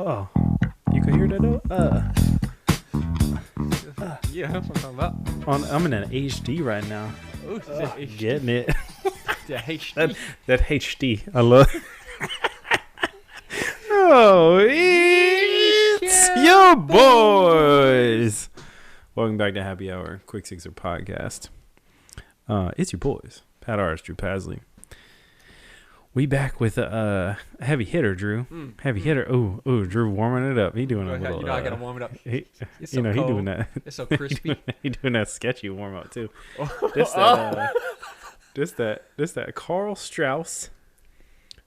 Oh, you can hear that though? Yeah, that's what I'm talking about. I'm in an HD right now. Oh, that HD. Getting it. The HD. That HD. I love. Oh, it's your boys. Welcome back to Happy Hour, Quick Sixer podcast. It's your boys, Pat Arts, Drew Pasley. We back with a heavy hitter, Drew. Heavy hitter. Ooh, Drew warming it up. He doing a little. You know, I gotta warm it up. It's so he cold. doing that. It's so crispy. He doing that sketchy warm up too. Oh. This that Karl Strauss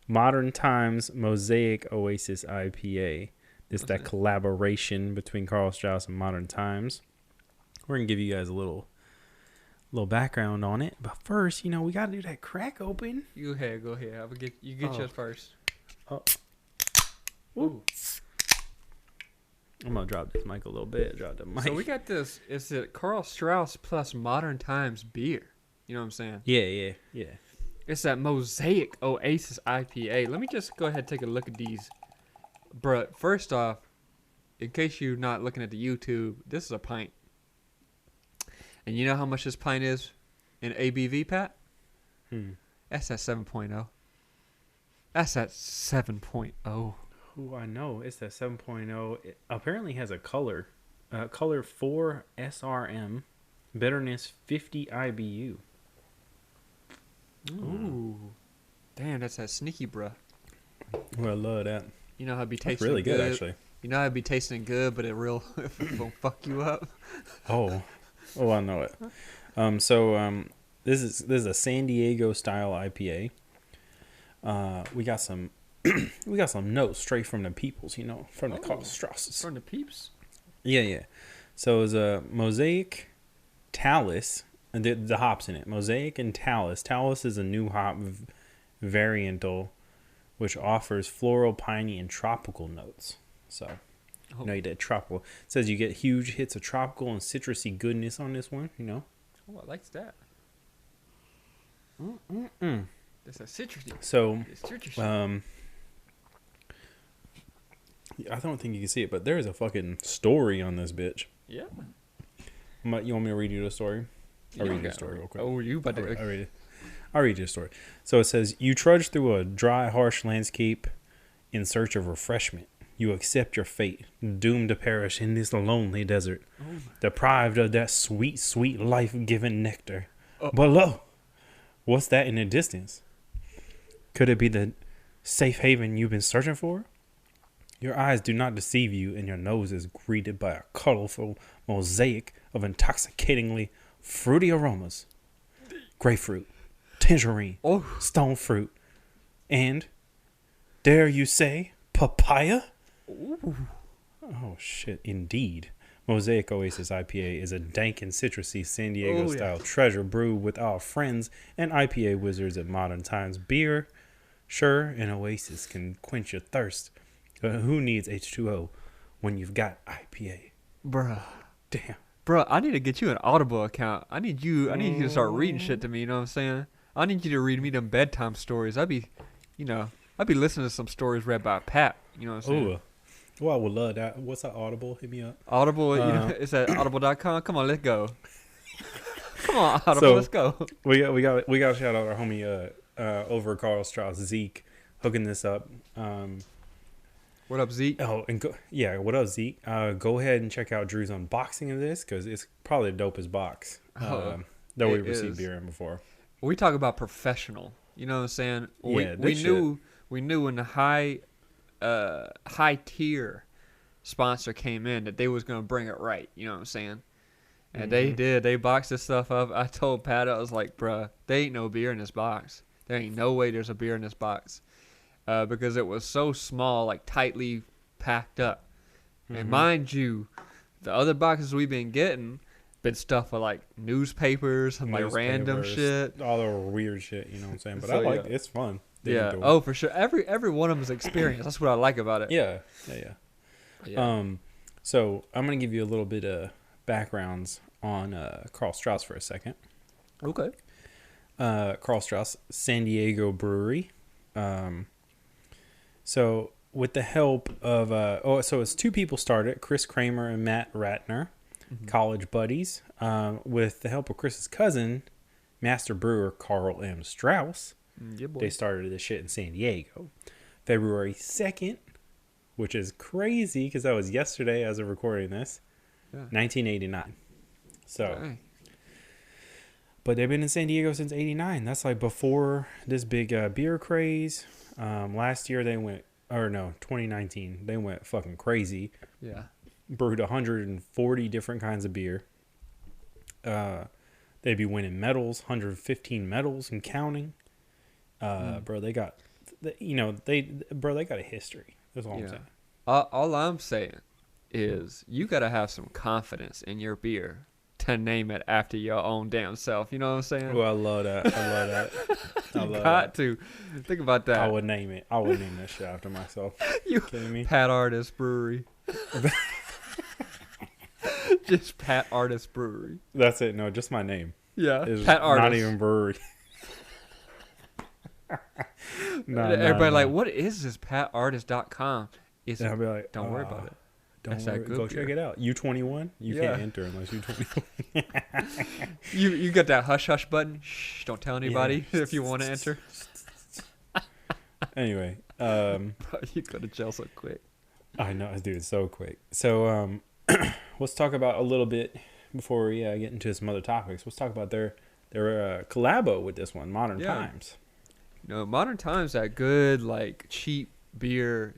Modern Times Mosaic Oasis IPA. What's that collaboration between Karl Strauss and Modern Times. We're gonna give you guys a little background on it, but first, we gotta do that crack open. Go ahead. You get yours first. Oh. Ooh. I'm gonna drop this mic a little bit. Drop the mic. So we got this. It's a Karl Strauss plus Modern Times beer. You know what I'm saying? Yeah. It's that Mosaic Oasis IPA. Let me just go ahead and take a look at these. Bruh, first off, in case you're not looking at the YouTube, this is a pint. And you know how much this pint is in ABV, Pat? That's at 7.0. That's at 7.0. Oh, I know. It's that 7.0. It apparently has a color. Color 4 SRM. Bitterness 50 IBU. Ooh. Damn, that's that sneaky, bruh. Well, I love that. You know how it be That's tasting really good, good, actually. You know how it be tasting good, but it won't fuck you up. Oh, I know it. This is a San Diego style IPA. We got some notes straight from the peoples, from the Karl Strausses. From the peeps. Yeah. So it's a Mosaic, Talus, and the hops in it. Mosaic and Talus. Talus is a new hop variantal, which offers floral, piney, and tropical notes. So, you did tropical. It says you get huge hits of tropical and citrusy goodness on this one. Oh, I like that. That's a citrusy. So, it's citrusy. I don't think you can see it, but there is a fucking story on this bitch. Yeah. You want me to read you the story? I'll read you the story real quick. Oh, you about to? I'll read you the story. So it says, you trudge through a dry, harsh landscape in search of refreshment. You accept your fate, doomed to perish in this lonely desert, deprived of that sweet, sweet life-giving nectar. But lo, what's that in the distance? Could it be the safe haven you've been searching for? Your eyes do not deceive you, and your nose is greeted by a colorful mosaic of intoxicatingly fruity aromas. Grapefruit, tangerine, stone fruit, and, dare you say, papaya? Ooh. Oh, shit, indeed. Mosaic Oasis IPA is a dank and citrusy San Diego-style treasure brewed with our friends and IPA wizards at Modern Times Beer. Sure, an Oasis can quench your thirst, but who needs H2O when you've got IPA? Bruh. Damn. Bruh, I need to get you an Audible account. I need you to start reading shit to me, you know what I'm saying? I need you to read me them bedtime stories. I'd be listening to some stories read by Pat, you know what I'm saying? Ooh. Well, I would love that. What's that Audible? Hit me up. Audible, it's at audible.com. Come on, let's go. Come on, Audible, let's go. We got to shout out our homie over Karl Strauss, Zeke, hooking this up. What up, Zeke? Oh, and what up, Zeke? Go ahead and check out Drew's unboxing of this, because it's probably the dopest box that we've received beer in before. We talk about professional. You know what I'm saying? Yeah, we knew when the high tier sponsor came in that they was gonna bring it right. You know what I'm saying? And they did. They boxed this stuff up. I told Pat, I was like, bruh, there ain't no beer in this box. There ain't no way there's a beer in this box. Because it was so small, like tightly packed up. And mind you, the other boxes we've been getting been stuff with like newspapers and like random shit. All the weird shit, you know what I'm saying? But I like it. It's fun. Yeah. Oh, for sure. Every one of them is experience. That's what I like about it. Yeah. So I'm going to give you a little bit of backgrounds on Karl Strauss for a second. Okay. Karl Strauss, San Diego brewery. So with the help of so it's two people started, Chris Kramer and Matt Ratner, college buddies. With the help of Chris's cousin, master brewer Karl M. Strauss, Yeah, boy. they started this shit in San Diego, February 2nd, which is crazy because that was yesterday as of recording this, 1989. So, Dang. but they've been in San Diego since '89. That's like before this big beer craze. Last year they went, 2019 they went fucking crazy. Yeah. Brewed 140 different kinds of beer. They'd be winning medals, 115 medals and counting. Bro, they got, they got a history. That's all I'm saying. All I'm saying is you got to have some confidence in your beer to name it after your own damn self. You know what I'm saying? Well, I love that. I love got to think about that. I would name it. I would name that shit after myself. You kidding me? Pat Artist Brewery. Just Pat Artist Brewery. That's it. No, just my name. Yeah, It's Pat Artist. not even brewery. Everybody like, what is this PatArtist.com? And I'll be like, Don't worry about it. Don't That's worry. that good Go beer. check it out. U21. You can't enter unless you're 21. You got that hush hush button. Shh, don't tell anybody Yeah. if you want to enter. Anyway, You go to jail so quick. I know, dude, it's so quick. So let's talk about a little bit before we get into some other topics. Let's talk about their collabo with this one, Modern Times. Modern Times, that good, like, cheap beer,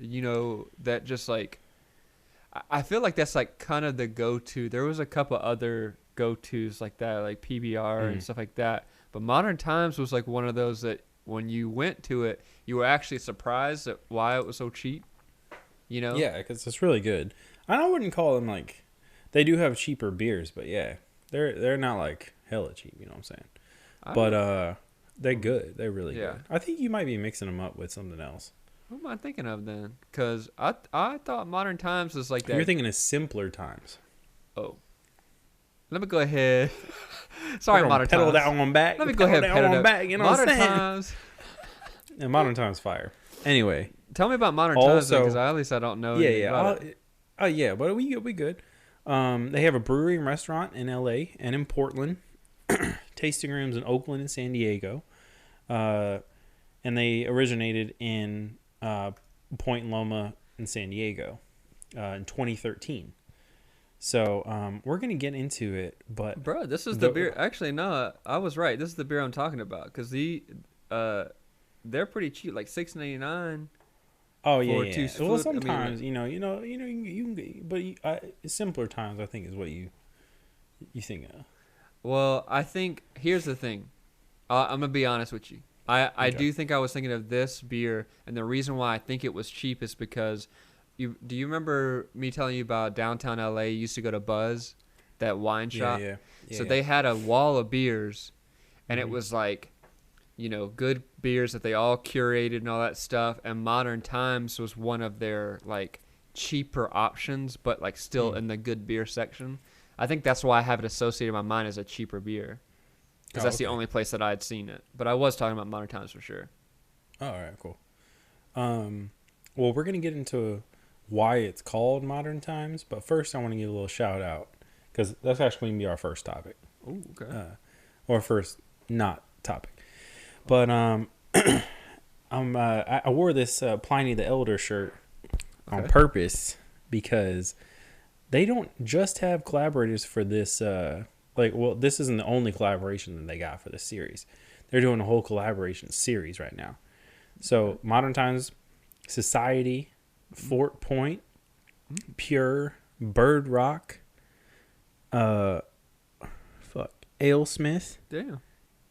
that just, like, I feel like that's, like, kind of the go-to. There was a couple other go-tos like that, like PBR and stuff like that. But Modern Times was, like, one of those that when you went to it, you were actually surprised at why it was so cheap, Yeah, because it's really good. I wouldn't call them, like, they do have cheaper beers, but yeah, they're not, like, hella cheap, you know what I'm saying? But they're good. They're really good. I think you might be mixing them up with something else. What am I thinking of then? Because I thought Modern Times was like that. You're thinking of Simpler Times. Oh. Let me go ahead. Sorry, Modern pedal Times. that one back. Let me go ahead and pedal that back. You know Modern what I'm saying? Times. And Modern Times fire. Anyway. Tell me about Modern Times because at least I don't know. About it. Yeah, but we good. They have a brewery and restaurant in LA and in Portland. Tasting rooms in Oakland and San Diego. And they originated in Point Loma in San Diego in 2013. So we're going to get into it, but... Bro, this is the beer... Actually, no, I was right. This is the beer I'm talking about because they're pretty cheap, like $6.99. Oh, yeah. Well, sometimes, you can... But Simpler Times, I think, is what you think of. Well, I think... Here's the thing. I'm going to be honest with you. I do think I was thinking of this beer, and the reason why I think it was cheap is because... Do you remember me telling you about downtown LA? You used to go to Buzz, that wine shop. Yeah. So they had a wall of beers, and it was like, good beers that they all curated and all that stuff. And Modern Times was one of their like cheaper options, but like still in the good beer section. I think that's why I have it associated in my mind as a cheaper beer, because that's the only place that I had seen it. But I was talking about Modern Times for sure. Oh, all right, cool. Well, we're gonna get into why it's called Modern Times, but first I want to give a little shout out because that's actually gonna be our first topic. Oh, okay. Or first not topic, but I wore this Pliny the Elder shirt on purpose because they don't just have collaborators for this. This isn't the only collaboration that they got for this series. They're doing a whole collaboration series right now. So Modern Times, Society, Fort Point, Pure, Bird Rock, Alesmith, Damn.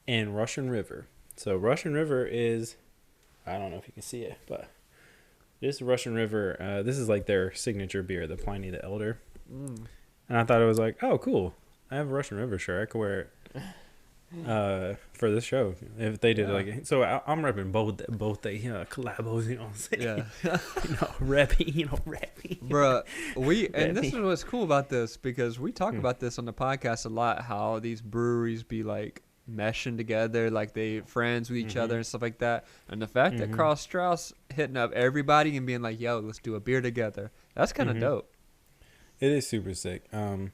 and Russian River. So Russian River is, I don't know if you can see it, but this Russian River, this is like their signature beer, the Pliny the Elder. And I thought it was like, oh, cool. I have a Russian River shirt. I could wear it for this show if they did so I'm repping both the collabos, you know what I'm saying? Yeah. repping. Bruh, and this is what's cool about this because we talk about this on the podcast a lot, how these breweries be like meshing together, like they friends with each other Mhm. and stuff like that. And the fact that Mhm. Karl Strauss hitting up everybody and being like, "Yo, let's do a beer together," that's kind of Mhm. dope. It is super sick. And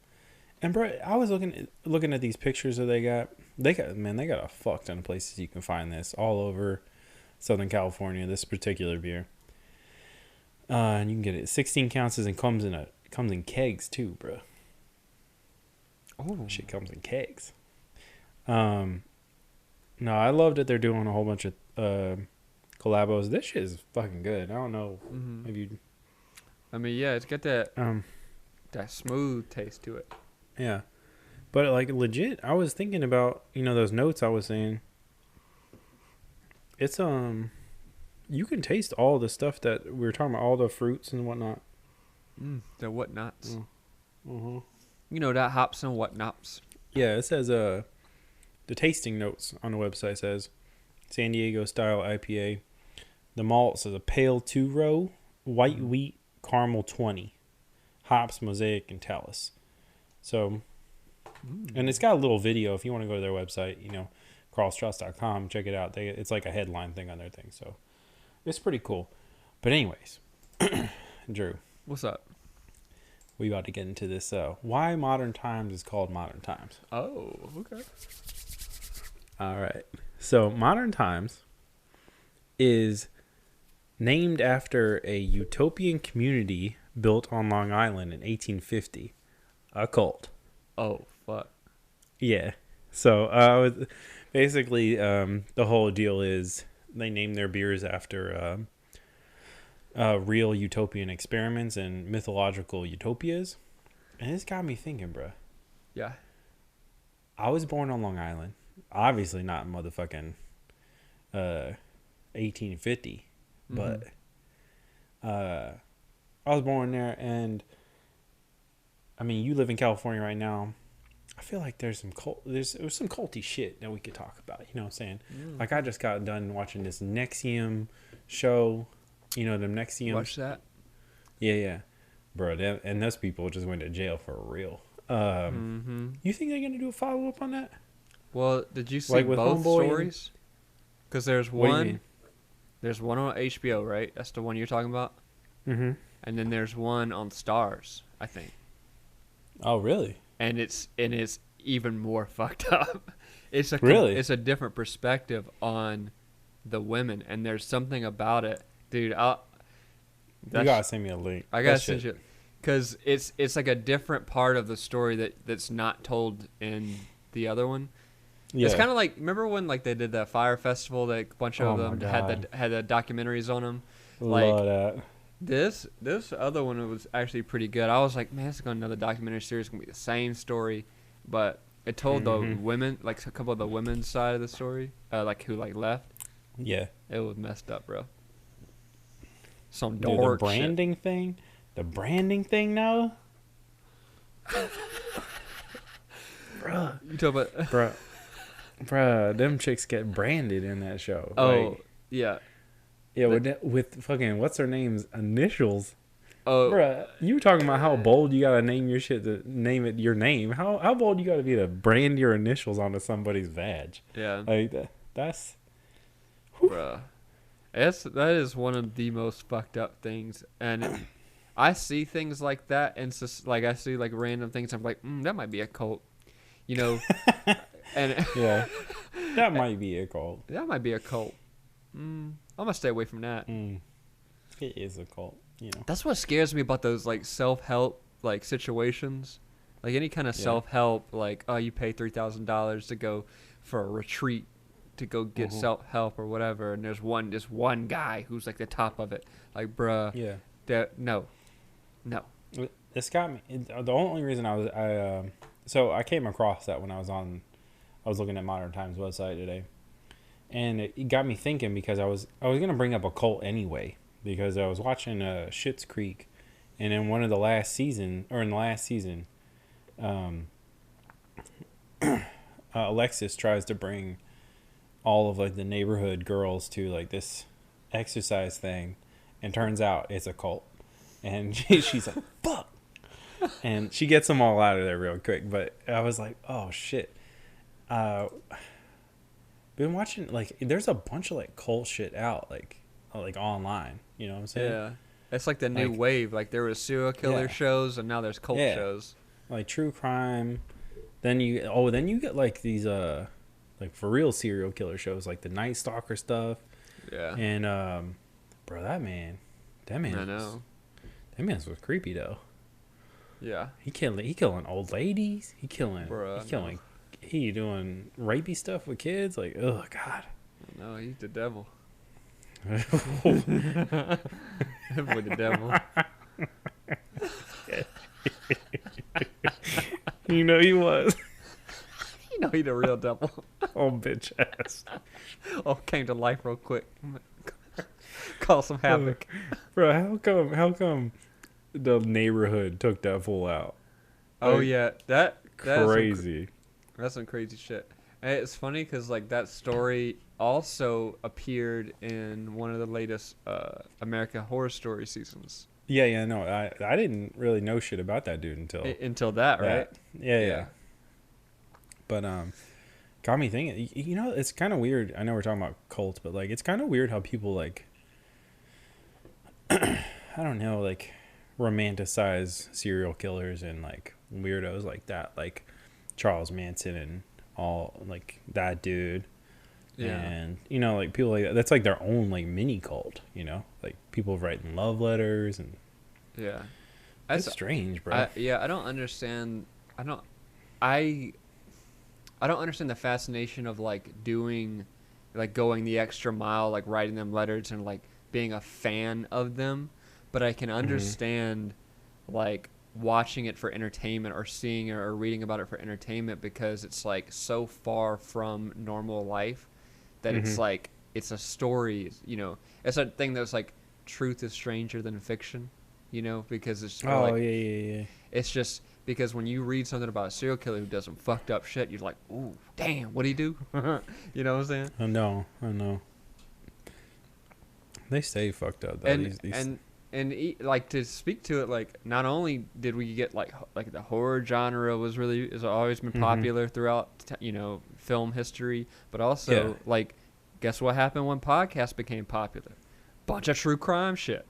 bro, I was looking at these pictures that they got. They got a fuck ton of places you can find this all over Southern California. This particular beer, and you can get it 16 ounces and comes in kegs too, bro. Oh, Shit comes in kegs. No, I love that they're doing a whole bunch of collabos. This shit is fucking good. I don't know if you I mean, yeah, it's got that smooth taste to it. yeah. But like legit, I was thinking about, those notes I was saying. It's you can taste all the stuff that we were talking about, all the fruits and whatnot. The whatnots. Mm-hmm. You know that hops and whatnots. Yeah, it says the tasting notes on the website says San Diego style IPA. The malt says a pale 2-row, white wheat, caramel 20, hops, mosaic, and talus. So, and it's got a little video if you want to go to their website, karlstrauss.com, check it out. It's like a headline thing on their thing, so it's pretty cool. But anyways, Drew, What's up? we about to get into this. Why Modern Times is called Modern Times. Oh, okay. All right. So Modern Times is named after a utopian community built on Long Island in 1850. Occult. Oh, fuck. Yeah. So basically, the whole deal is they name their beers after real utopian experiments and mythological utopias. And it's got me thinking, bro. Yeah. I was born on Long Island. Obviously not motherfucking 1850. But I was born there, and I mean, you live in California right now. I feel like there's some some culty shit that we could talk about. You know what I'm saying? Like I just got done watching this Nexium show. You know them Nexium. Watch that. Yeah, bro. And those people just went to jail for real. You think they're gonna do a follow up on that? Well, did you see Like with both Homeboy stories? Because there's What do you one. mean? There's one on HBO, right? That's the one you're talking about. Mm-hmm. And then there's one on Stars, I think. Oh, really? And it's even more fucked up. It's Really? a different perspective on the women, and there's something about it, dude. You gotta send me a link. I gotta That send shit- you, because it's like a different part of the story that's not told in the other one. Yeah. It's kind of like, remember when like they did that fire festival that a bunch of Oh my them God. had the documentaries on them. Love that. This other one was actually pretty good. I was like, man, this is gonna another documentary series, gonna be the same story, but it told the women, like a couple of the women's side of the story, like who like left. Yeah. It was messed up, bro. Some Dude, dork the branding thing. The branding thing now. Bruh. shit. You talk about? Bruh, them chicks get branded in that show. Oh, Like, yeah. yeah, with fucking what's her name's initials. Oh, Bruh, you were talking about how bold you gotta name your shit to name it your name. How bold you gotta be to brand your initials onto somebody's badge? yeah. Like that's Bruh. That is one of the most fucked up things, and I see things like that, and just like I see like random things, I'm like, that might be a cult, and yeah. That might be a cult. that might be a cult. I'm gonna stay away from that. It is a cult, That's what scares me about those like self-help like situations, like any kind of self-help, like you pay $3,000 to go for a retreat to go get self-help or whatever, and there's this one guy who's like the top of it, like bruh. Yeah. That no. This got me. The only reason so I came across that when I was looking at Modern Times website today, and it got me thinking because I was gonna bring up a cult anyway because I was watching Schitt's Creek, and in in the last season, Alexis tries to bring all of like the neighborhood girls to like this exercise thing, and turns out it's a cult, and she's like fuck, and she gets them all out of there real quick. But I was like, oh shit, been watching, like, there's a bunch of, like, cult shit out, like online. You know what I'm saying? Yeah. It's like the new Like, wave. Like there was serial killer yeah. shows, and now there's cult Yeah. shows. Like true crime. Then you get like these like for real serial killer shows, like the Night Stalker stuff. Yeah. And bro, that man I know. that man was creepy though. Yeah. He killing old ladies. He doing rapey stuff with kids. Like, oh god. No, he's the devil. Boy, the devil. You know he was. You know he the real devil. Oh, bitch ass. Oh, came to life real quick. Call some havoc. Bro, how come the neighborhood took that fool out? Oh yeah, that's crazy. That's some crazy shit. And it's funny because like that story also appeared in one of the latest American Horror Story seasons. Yeah, no, I didn't really know shit about that dude Until that, right? Yeah. But got me thinking. You know, it's kind of weird. I know we're talking about cults, but like, it's kind of weird how people like, I don't know, like, romanticize serial killers and like weirdos like that, like Charles Manson and all, like that dude. Yeah. And you know, like people like that, that's like their own like mini cult, you know, like people writing love letters and yeah, it's strange, bro. I don't understand. I don't understand the fascination of like doing, like going the extra mile, like writing them letters and like being a fan of them. But I can understand like watching it for entertainment or seeing it or reading about it for entertainment, because it's like so far from normal life that it's like, it's a story, you know, it's a thing that's like truth is stranger than fiction, you know, because it's yeah. It's just because when you read something about a serial killer who does some fucked up shit, you're like, ooh, damn, what'd he do? You know what I'm saying? I know. They stay fucked up though. And like, to speak to it, like, not only did we get like the horror genre has always been popular throughout, you know, film history, but also like, guess what happened when podcasts became popular? Bunch of true crime shit.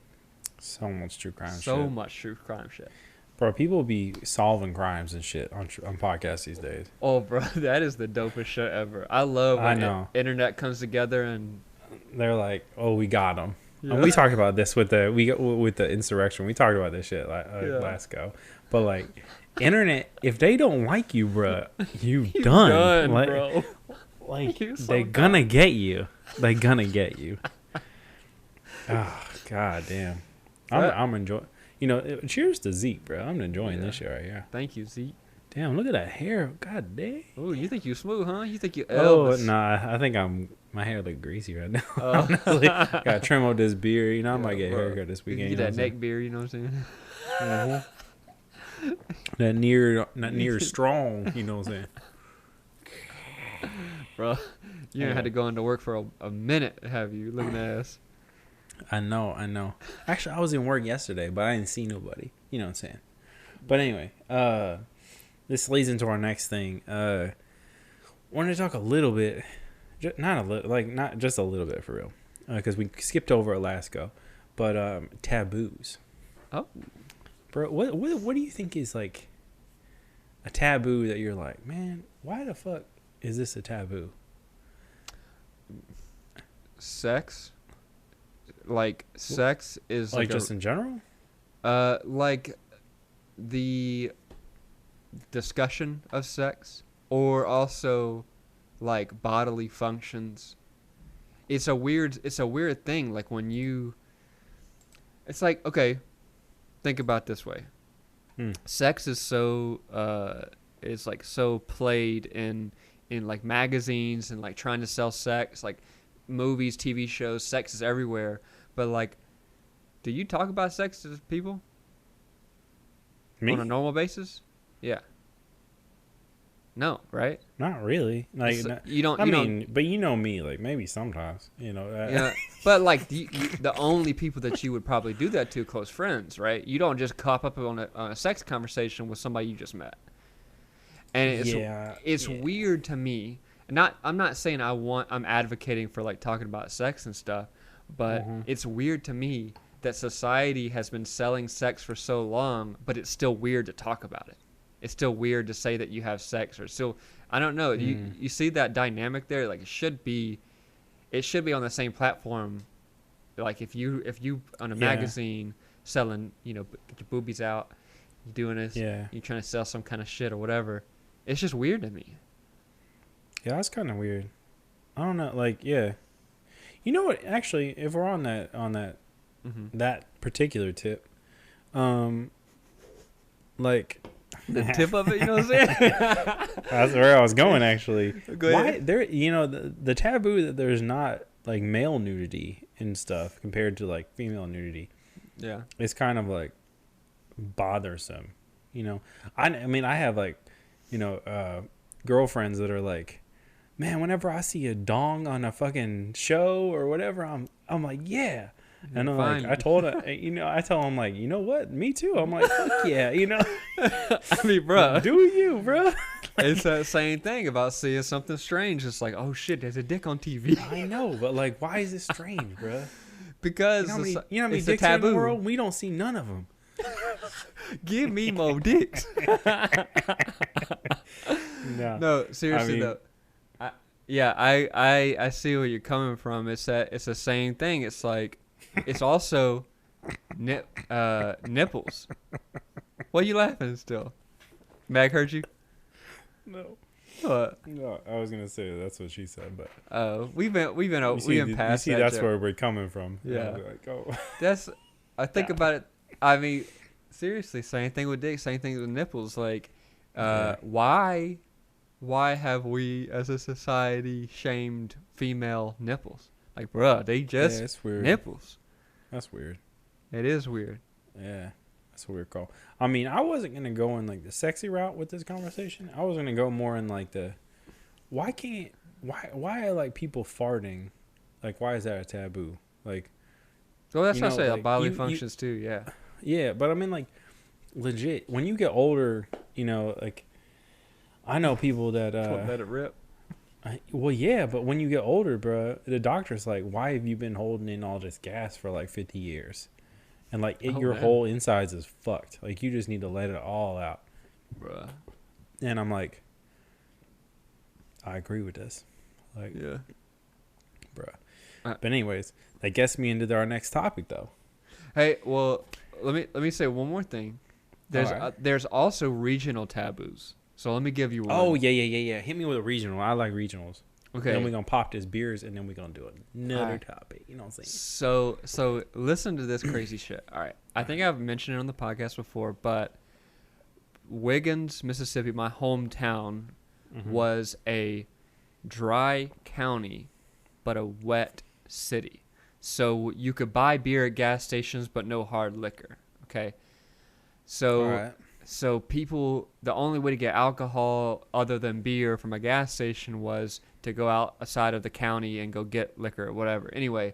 So much true crime shit. So much true crime shit. Bro, people be solving crimes and shit on podcasts these days. Oh, bro, that is the dopest shit ever. I love when internet comes together and they're like, "Oh, we got them." Yeah. We talked about this with the insurrection. We talked about this shit last go. But like, internet, if they don't like you, bro, you done. Like, bro. Like they're gonna get you. They're gonna get you. Oh, god damn. I'm enjoying. You know, cheers to Zeke, bro. I'm enjoying this shit right here. Thank you, Zeke. Damn, look at that hair. God damn. Oh, you think you smooth, huh? You think you Elvis? Elvis? Oh, nah. I think my hair look greasy right now. Honestly, gotta trim out this beard. You know, I might get a haircut this weekend. You get that neck beard. You know what I'm saying? That not near strong. You know what I'm saying? Bro, you ain't had to go into work for a minute, have you? Looking ass. I know. Actually, I was in work yesterday, but I didn't see nobody. You know what I'm saying? But anyway, this leads into our next thing. Wanted to talk a little bit, not just a little bit for real, because we skipped over Alaska, but taboos. Oh, bro, what do you think is like a taboo that you're like, man, why the fuck is this a taboo? Sex. Like, sex is like just in general? Like the discussion of sex, or also like bodily functions. It's a weird thing. Like it's like, okay, think about it this way. Sex is so played in like magazines and like trying to sell sex, like movies, TV shows. Sex is everywhere. But like, do you talk about sex to people? Me? On a normal basis? Yeah. No, right? Not really. Like, you don't. But you know me. Like, maybe sometimes. You know. Yeah. But like the only people that you would probably do that to, close friends, right? You don't just cop up on a sex conversation with somebody you just met. And it's weird to me. I'm not saying I'm advocating for like talking about sex and stuff, but it's weird to me that society has been selling sex for so long, but it's still weird to talk about it. It's still weird to say that you have sex, or still, I don't know. You see that dynamic there? Like it should be on the same platform. Like if you on a magazine selling, get your boobies out, you're doing this, you're trying to sell some kind of shit or whatever. It's just weird to me. Yeah, that's kind of weird. I don't know. Like, yeah. You know what? Actually, if we're on that that particular tip, like the tip of it, you know what I'm saying? That's where I was going. Actually, Go ahead. Why there? The taboo that there's not like male nudity and stuff compared to like female nudity. Yeah, it's kind of like bothersome. I mean, I have like, girlfriends that are like, man, whenever I see a dong on a fucking show or whatever, I'm like, yeah. And I'm like, I told her, I tell them like, you know what? Me too. I'm like, fuck yeah, I mean, bro, do you, bro? It's that same thing about seeing something strange. It's like, oh shit, there's a dick on TV. I know, but like, why is this strange, bro? Because you know how many dicks are in the world? We don't see none of them. Give me more dicks. No, seriously though. I see where you're coming from. It's the same thing. It's like, it's also nipples. What are you laughing still? Mag heard you? No. What? No, I was gonna say that's what she said, but we've been past. You see, that's joke. where we're coming from. Yeah. Like, oh. I think about it. I mean, seriously, same thing with dicks, same thing with nipples. Like, why have we as a society shamed female nipples? Like, bruh, they just it's weird. nipples. That's weird. It is weird. Yeah, that's a weird call. I mean, I wasn't gonna go in like the sexy route with this conversation. I was gonna go more in like why are like people farting? Like, why is that a taboo? Like, well, that's what I say. Like, bodily functions too. Yeah. Yeah, but I mean, like, legit. When you get older, like, I know people that let it rip. Well, yeah, but when you get older, bro, the doctor's like, why have you been holding in all this gas for like 50 years? And like your whole insides is fucked. Like, you just need to let it all out. Bruh. And I'm like, I agree with this. Like, yeah. Bruh. But anyways, that gets me into our next topic though. Hey, well, let me say one more thing. There's also regional taboos. So let me give you one. Oh, yeah. Hit me with a regional. I like regionals. Okay. Then we're going to pop this beers, and then we're going to do another topic. You know what I'm saying? So listen to this crazy shit. All right. I think I've mentioned it on the podcast before, but Wiggins, Mississippi, my hometown, was a dry county, but a wet city. So you could buy beer at gas stations, but no hard liquor. Okay. So... All right. So people, the only way to get alcohol other than beer from a gas station was to go outside of the county and go get liquor or whatever. Anyway,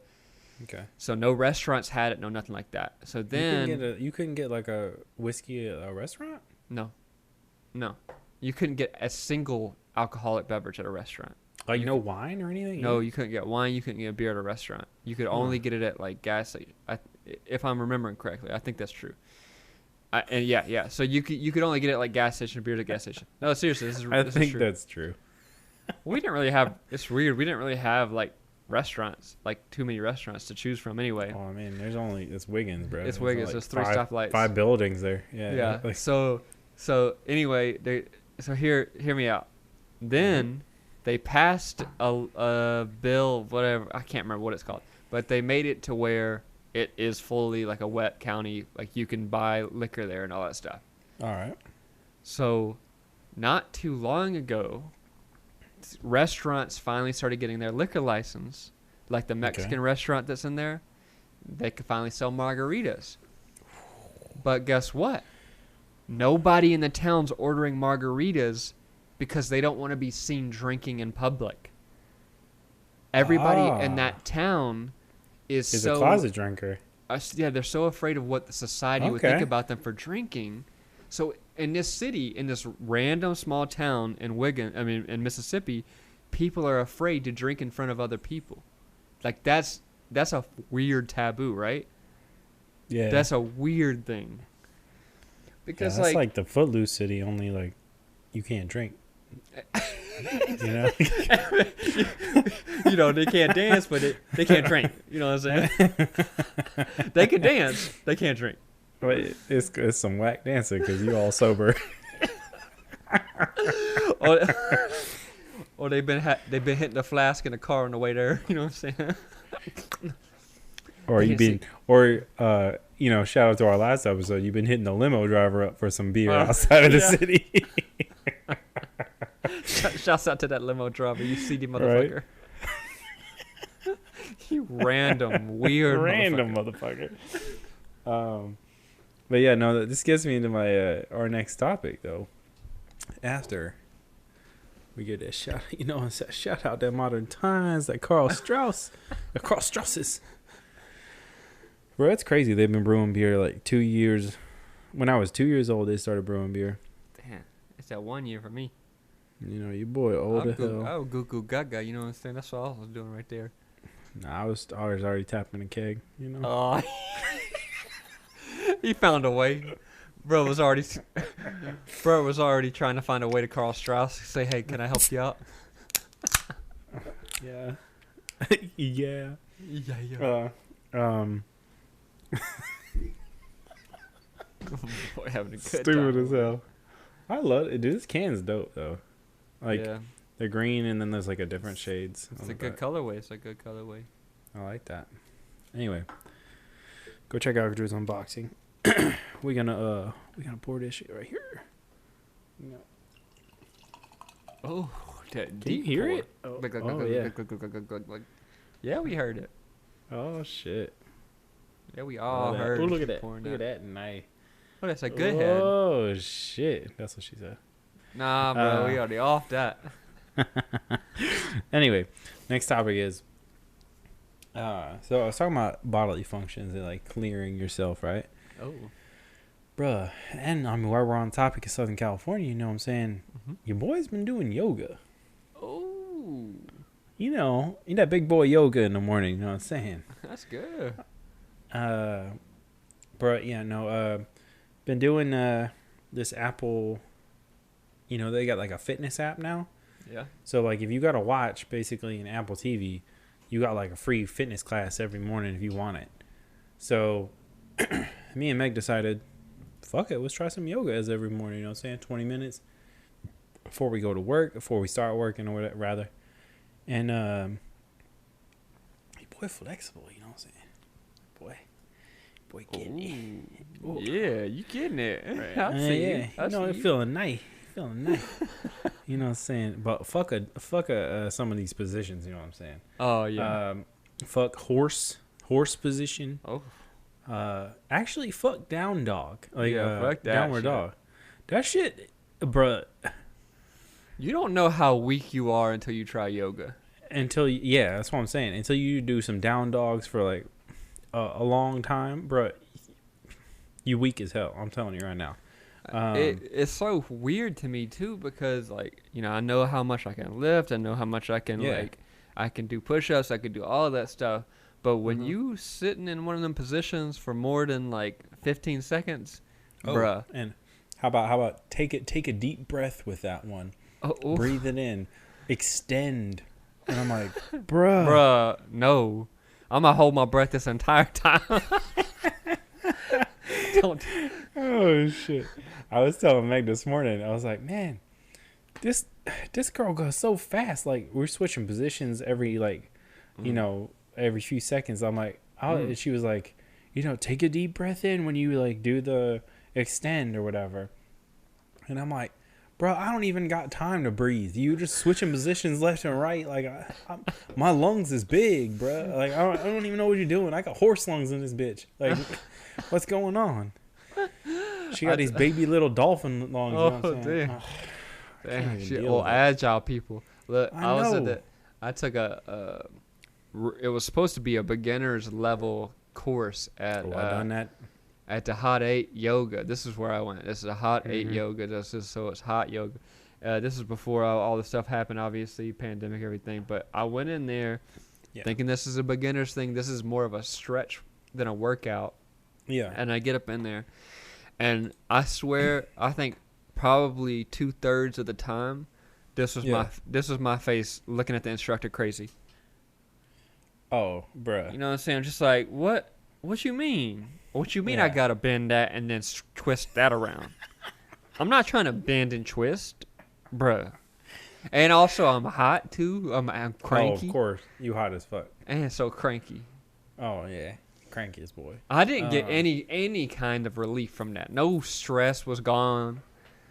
okay. So no restaurants had it, no nothing like that. So then you couldn't get like a whiskey at a restaurant? No. You couldn't get a single alcoholic beverage at a restaurant. Like no wine or anything? No, you couldn't get wine. You couldn't get beer at a restaurant. You could only get it at like gas station. If I'm remembering correctly, I think that's true. And yeah. So you could only get it like gas station beer at a gas station. No, seriously, this is I this think is true. that's true. We didn't really have. It's weird. We didn't really have like restaurants, like too many restaurants to choose from. Anyway. Oh, I mean, it's Wiggins, bro. It's Wiggins. Like there's 3 stoplights. 5 buildings there. Yeah. Like, so anyway, so hear me out. Then they passed a bill, whatever, I can't remember what it's called, but they made it to where it is fully like a wet county, like you can buy liquor there and all that stuff. All right. So not too long ago, restaurants finally started getting their liquor license, like the Mexican restaurant that's in there. They could finally sell margaritas. But guess what? Nobody in the town's ordering margaritas because they don't want to be seen drinking in public. Everybody in that town is so... a closet drinker. Yeah, they're so afraid of what the society would think about them for drinking. So in this city, in this random small town in in Mississippi, people are afraid to drink in front of other people. Like that's a weird taboo, right? Yeah. That's a weird thing. Because that's like the Footloose city, only like you can't drink. You know? You know, they can't dance, but they can't drink. You know what I'm saying? They can dance, they can't drink. But it's some whack dancing because you all sober. Or they've been hitting the flask in the car on the way there. You know what I'm saying? You know, shout out to our last episode. You've been hitting the limo driver up for some beer outside of the city. Shouts out to that limo driver, you seedy motherfucker. Right? You random weird motherfucker. But yeah, no, this gets me into my our next topic though. After we get that shout, you know, shout out that Modern Times, that Karl Strauss, the Karl Strausses. Bro, it's crazy. They've been brewing beer like 2 years. When I was 2 years old, they started brewing beer. Damn, it's that 1 year for me. You know, your boy old as hell. I was goo goo gaga, you know what I'm saying? That's all I was doing right there. Nah, I was already tapping a keg, you know. Oh, he found a way. Bro was already trying to find a way to Karl Strauss. Say, hey, can I help you out? Yeah. Yeah. Yeah. Boy, having a good Stupid time. as hell. I love it, dude. This can's dope though. Like yeah. they're green and then there's like a different shades. It's a good colorway. It's a good colorway. I like that. Anyway, go check out Drew's unboxing. We're gonna pour this shit right here. No. Oh, that Can deep you hear pour. it? Oh, Yeah. Yeah, we heard it. Oh shit. Yeah, we all heard. Oh, look at that. pouring Look at that nice. Oh, that's a good head. Oh shit. That's what she said. Nah, bro, we already off that. Anyway, next topic is so I was talking about bodily functions and like clearing yourself, right? Oh. Bruh, and I mean while we're on the topic of Southern California, you know what I'm saying? Mm-hmm. Your boy's been doing yoga. Oh. You know, that big boy yoga in the morning, you know what I'm saying? That's good. Bruh, yeah, no, been doing this Apple, you know, they got like a fitness app now. Yeah. So like if you got to watch basically an Apple TV, you got like a free fitness class every morning if you want it. So me and Meg decided, fuck it, let's try some yoga as every morning, you know what I'm saying? 20 minutes before we go to work, before we start working or whatever, rather. And boy flexible, you know what I'm saying? Boy getting it. Ooh. Yeah, you getting it. Right. I see yeah, you. you know, it feeling nice. You know what I'm saying? But fuck some of these positions, you know what I'm saying? Oh yeah. Fuck horse position. Oh. Actually fuck down dog. Like fuck that downward shit. dog. That shit, bruh. You don't know how weak you are until you try yoga. That's what I'm saying. Until you do some down dogs for like a long time, bruh, you weak as hell. I'm telling you right now. It's so weird to me too because like, you know, I know how much I can lift, I know how much I can I can do push-ups, I can do all of that stuff, but when you sitting in one of them positions for more than like 15 seconds, bruh. And how about take a deep breath with that one. Breathe it in, extend, and I'm like, bruh, no, I'm gonna hold my breath this entire time. Don't. Oh shit! I was telling Meg this morning. I was like, man, this girl goes so fast. Like we're switching positions every you know, every few seconds. I'm like, and she was like, you know, take a deep breath in when you like do the extend or whatever. And I'm like, bro, I don't even got time to breathe. You just switching positions left and right. Like my lungs is big, bro. Like I don't even know what you're doing. I got horse lungs in this bitch. Like, what's going on? She got these baby little dolphin lungs. Oh, you know what I'm saying? Damn, shit. Well, agile people. Look, I took it was supposed to be a beginner's level course at I done that. At the Hot 8 Yoga. This is where I went. This is a Hot 8 Yoga. So it's hot yoga. This is before all the stuff happened, obviously, pandemic, everything. But I went in there thinking this is a beginner's thing. This is more of a stretch than a workout. Yeah. And I get up in there, and I swear, I think probably 2/3 of the time, this was my face looking at the instructor crazy. Oh, bruh. You know what I'm saying? I'm just like, what? What you mean? What you mean? I gotta bend that and then twist that around? I'm not trying to bend and twist, bruh. And also, I'm hot too. I'm cranky. Oh, of course, you hot as fuck. And so cranky. Oh yeah, crankiest boy. I didn't get any kind of relief from that. No stress was gone.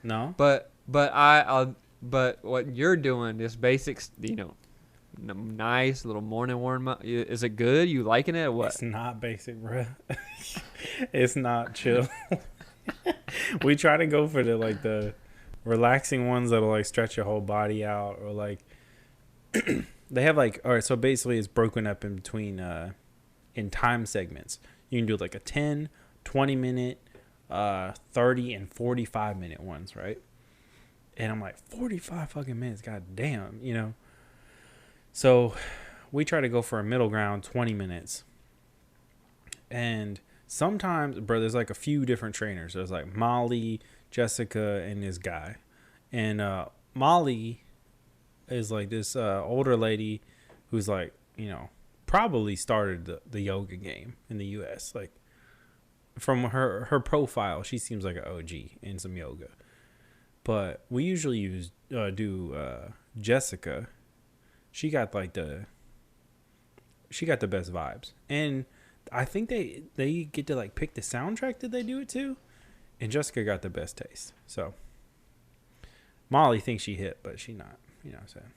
No. But what you're doing is basics. Nice little morning warm up. Is it good? You liking it or what? It's not basic, bro. It's not chill. We try to go for the relaxing ones that'll like stretch your whole body out, or like they have like, all right, so basically it's broken up in between in time segments. You can do like a 10, 20 minute, 30 and 45 minute ones, right? And I'm like, 45 fucking minutes, god damn, you know. So we try to go for a middle ground, 20 minutes. And sometimes, bro, there's like a few different trainers. There's like Molly, Jessica, and this guy. And Molly is like this older lady who's like, you know, probably started the yoga game in the U.S. Like, from her profile, she seems like an OG in some yoga. But we usually do Jessica. She got the best vibes, and I think they get to like pick the soundtrack that they do it to, and Jessica got the best taste. So Molly thinks she hit, but she not. You know what I'm saying?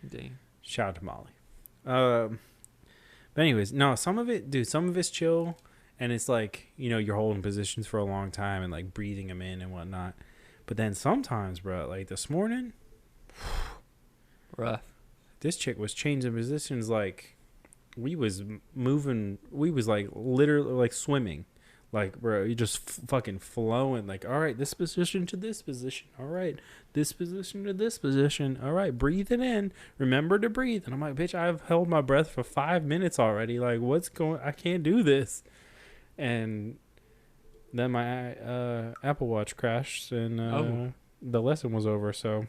Dang. Shout out to Molly. But anyways, no, some of it's chill, and it's like, you know, you're holding positions for a long time and like breathing them in and whatnot. But then sometimes, bro, like this morning, rough. This chick was changing positions like we was moving. We was like literally like swimming. Like, bro, you just fucking flowing. Like, all right, this position to this position. All right, this position to this position. All right, breathe it in. Remember to breathe. And I'm like, bitch, I've held my breath for 5 minutes already. Like, what's going? I can't do this. And then my Apple Watch crashed, and the lesson was over. So,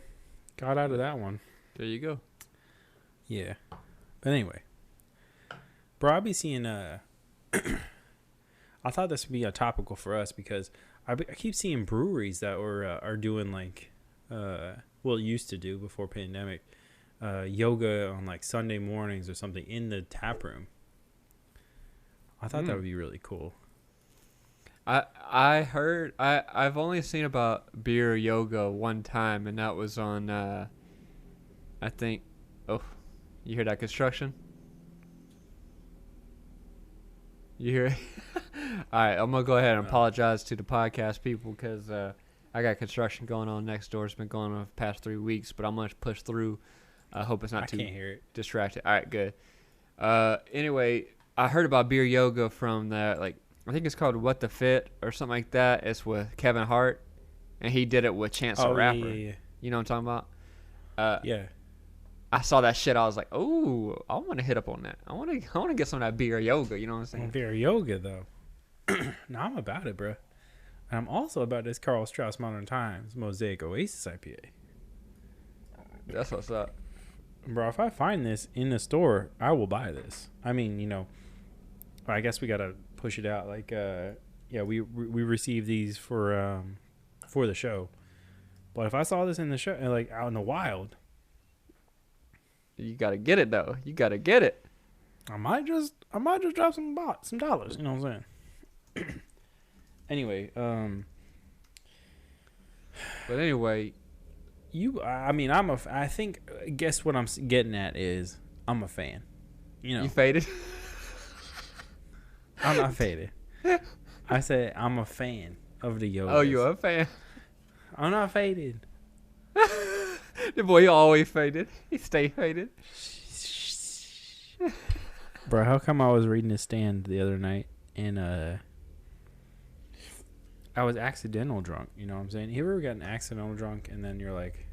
got out of that one. There you go. Yeah. But anyway, bro, I'll be seeing I thought this would be a topical for us because I keep seeing breweries that are doing like used to do before pandemic yoga on like Sunday mornings or something in the tap room. I thought that would be really cool. I heard I've only seen about beer yoga one time, and that was on I think you hear that construction? You hear it? All right, I'm going to go ahead and apologize to the podcast people because I got construction going on next door. It's been going on for the past 3 weeks, but I'm going to push through. I hope it's not too distracted. All right, good. Anyway, I heard about beer yoga from the, like, I think it's called What the Fit or something like that. It's with Kevin Hart, and he did it with Chance the Rapper. Yeah. You know what I'm talking about? Yeah. I saw that shit. I was like, "Oh, I want to hit up on that. I want to get some of that beer yoga." You know what I'm saying? Beer yoga, though. No, I'm about it, bro. And I'm also about this Karl Strauss Modern Times Mosaic Oasis IPA. That's what's up, bro. If I find this in the store, I will buy this. I mean, you know, I guess we gotta push it out. Like, we received these for the show. But if I saw this in the show, like out in the wild. You gotta get it though. You gotta get it. I might just drop some dollars. You know what I'm saying? Anyway, but anyway, guess what I'm getting at is I'm a fan. You know, you faded. I'm not faded. I said I'm a fan of the yoga. Oh, you're a fan. I'm not faded. The boy always faded. He stay faded. Bro, how come I was reading a stand the other night and I was accidental drunk, you know what I'm saying? You ever gotten accidental drunk and then you're like,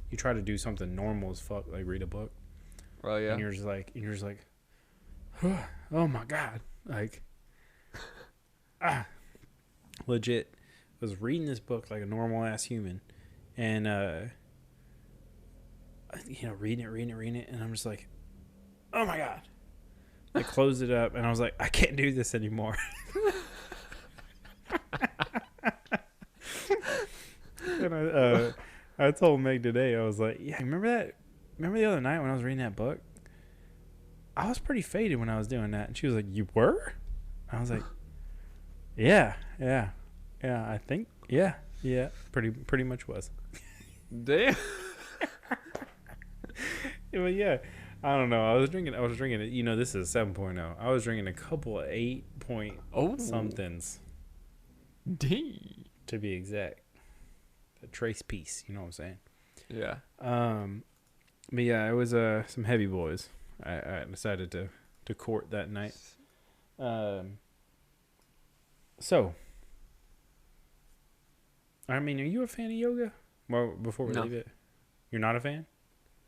you try to do something normal as fuck, like read a book, Oh yeah. and you're just like, oh my god, like, legit, was reading this book like a normal ass human, and reading it, and I'm just like, oh my god. I closed it up, and I was like, I can't do this anymore. And I told Meg today, I was like, yeah, remember the other night when I was reading that book? I was pretty faded when I was doing that. And she was like, you were? I was like, yeah, I think, yeah, pretty much was. Damn. But yeah, I don't know. I was drinking it. This is 7.0. I was drinking a couple of 8 point somethings. D. To be exact. A trace piece, you know what I'm saying? Yeah. But yeah, it was some heavy boys. I decided to court that night. So, I mean, are you a fan of yoga? Well, before we leave it, you're not a fan?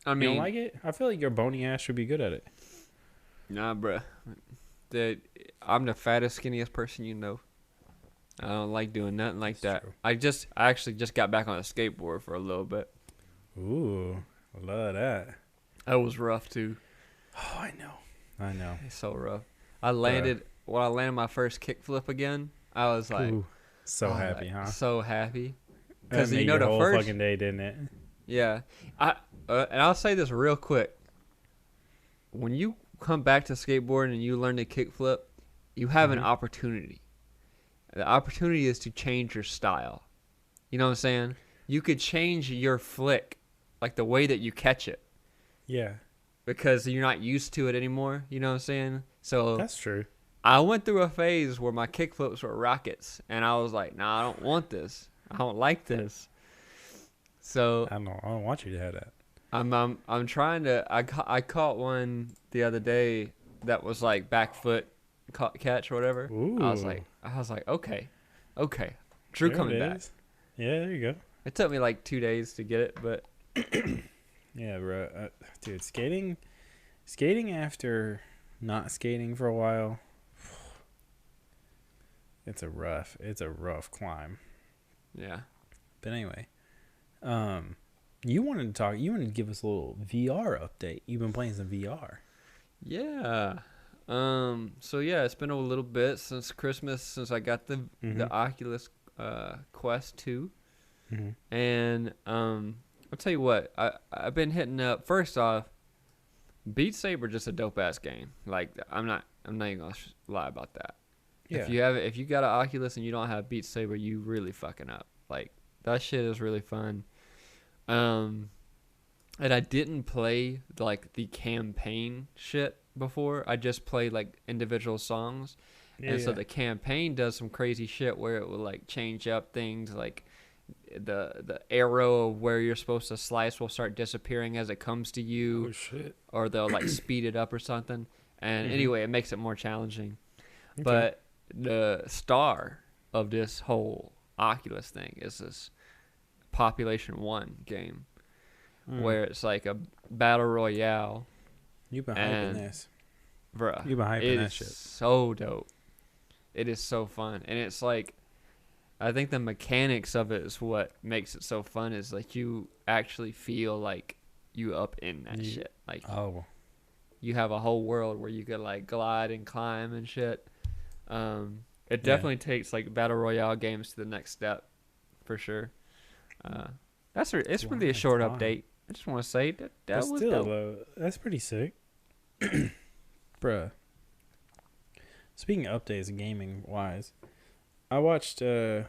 I mean, you don't like it? I feel like your bony ass should be good at it. Nah, bruh. I'm the fattest, skinniest person you know. I don't like doing nothing like that. True. I actually just got back on a skateboard for a little bit. Ooh, I love that. That was rough too. Oh, I know. It's so rough. When I landed my first kickflip again, I was like, ooh, so happy, huh? So happy. Because the whole first fucking day, didn't it? Yeah, and I'll say this real quick. When you come back to skateboarding and you learn to kickflip, you have an opportunity. The opportunity is to change your style. You know what I'm saying? You could change your flick, like the way that you catch it. Yeah. Because you're not used to it anymore. You know what I'm saying? So that's true. I went through a phase where my kickflips were rockets, and I was like, nah, I don't want this. I don't like this. So I don't want you to have that. I'm trying to. I caught one the other day that was like back foot catch or whatever. Ooh. I was like, okay, Drew there coming back. Yeah, there you go. It took me like 2 days to get it, but yeah, bro, dude, skating after not skating for a while, it's a rough climb. Yeah. But anyway, you wanted to give us a little VR update. You've been playing some VR. Yeah. So yeah, it's been a little bit since Christmas since I got the Oculus Quest 2. Mm-hmm. And I'll tell you what, I've been hitting up. First off, Beat Saber just a dope ass game. Like I'm not even gonna lie about that. Yeah. If you got an Oculus and you don't have Beat Saber, you really fucking up. Like that shit is really fun. And I didn't play like the campaign shit before. I just played like individual songs. Yeah, and so the campaign does some crazy shit where it will like change up things, like the arrow of where you're supposed to slice will start disappearing as it comes to you. Oh shit. Or they'll like speed it up or something. And anyway, it makes it more challenging. Okay. But the star of this whole Oculus thing is this Population 1 game where it's like a battle royale. You've been hyping this. Bruh. You've been hyping that shit. It's so dope. It is so fun. And it's like, I think the mechanics of it is what makes it so fun, is like you actually feel like you up in that shit. Like, you have a whole world where you could like glide and climb and shit. It definitely takes like battle royale games to the next step, for sure. It's really a short update. I just want to say that was dope. That's pretty sick. Bruh. Speaking of updates, gaming wise, I watched this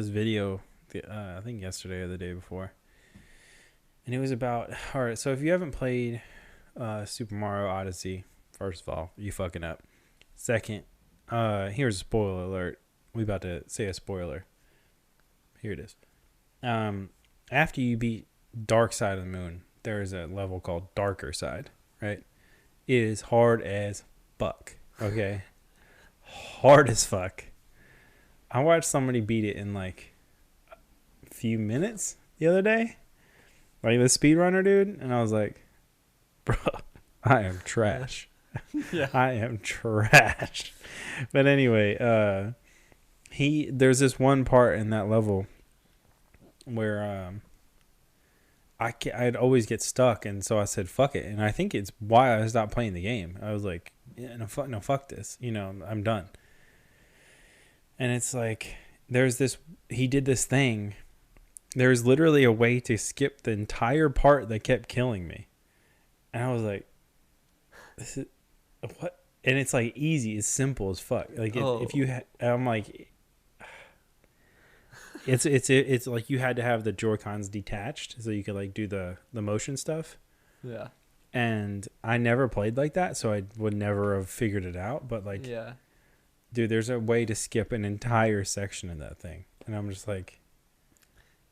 video, I think yesterday or the day before, and it was about, all right, so if you haven't played Super Mario Odyssey, first of all, you fucking up. Second, here's a spoiler alert. We about to say a spoiler. Here it is. After you beat Dark Side of the Moon, there is a level called Darker Side, right? It is hard as fuck. Okay, hard as fuck. I watched somebody beat it in like a few minutes the other day, Like the speedrunner dude, and I was like, bro, I am trash. Yeah. I am trash. But anyway, there's this one part in that level where I'd always get stuck, and so I said fuck it, and I think it's why I stopped playing the game. I was like, yeah, no, fuck this, I'm done. And it's like he did this thing. There's literally a way to skip the entire part that kept killing me, and I was like, this is what? And it's like easy, it's simple as fuck. Like if you I'm like, it's like you had to have the Joy-Cons detached so you could like do the motion stuff. Yeah. And I never played like that, so I would never have figured it out. But like, yeah, dude, there's a way to skip an entire section of that thing, and I'm just like,